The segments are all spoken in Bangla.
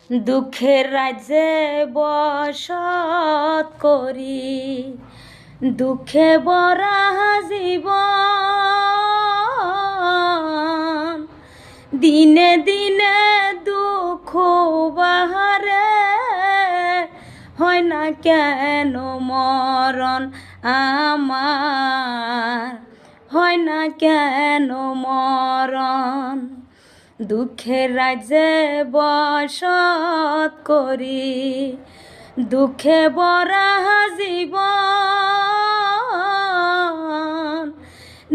দুঃখের রাজ্যে বসত করি, দুঃখে বরা জীবন। দিনে দিনে দুঃখ বাহারে, হয় না কেন মরণ আমার, হয় না কেন মরণ। দুঃখের রাজ্যে বসত করি, দুঃখে বরা জীবন।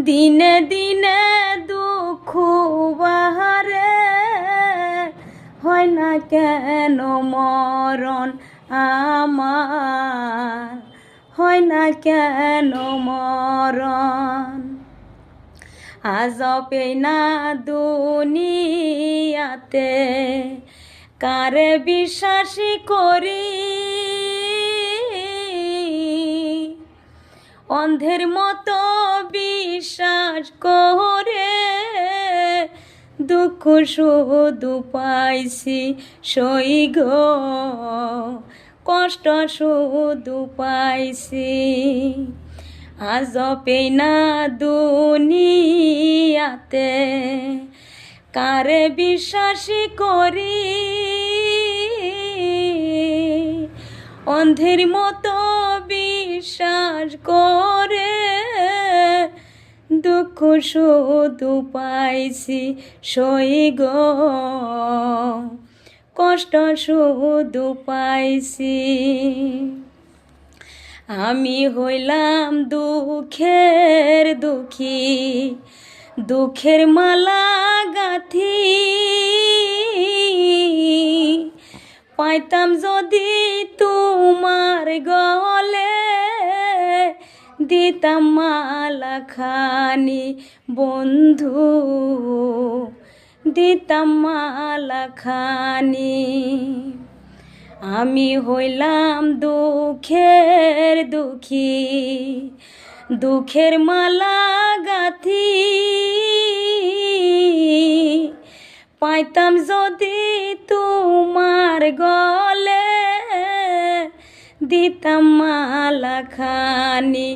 দিনে দিনে দুঃখ বাহারে, হয় না কেন মরণ আমার, হয় না কেন মরণ। আজব এই না দুনিয়াতে, কারে বিশ্বাসী করি। অন্ধের মতো বিশ্বাস করে, দুঃখ শুধু পাইছি সই গো, কষ্ট শুধু পাইছি। আজব এই না দুনিয়াতে, কারে বিশ্বাসী করি। অন্ধের মতো বিশ্বাস করে, দুঃখ শুধু পাইছি সই গো, কষ্ট শুধু পাইছি। আমি হইলাম দুঃখের দুঃখী, দুঃখের মালা গাঁথি। পাইতাম যদি তোমার গলে, দিতাম মালা খানি বন্ধু, দিতাম মালা খানি। আমি হইলাম দুঃখের দুঃখী, দুঃখের মালা গাঁথি। পাইতাম যদি তোমার গলে, দিতাম মালা খানি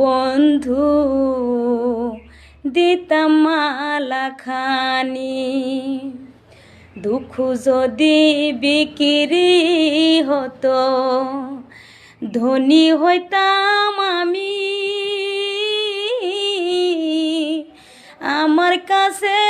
বন্ধু, দিতাম মালা খানি। দুঃখ যদি বিক্রি হতো, ধনী হইতাম আমি। আমার কাছে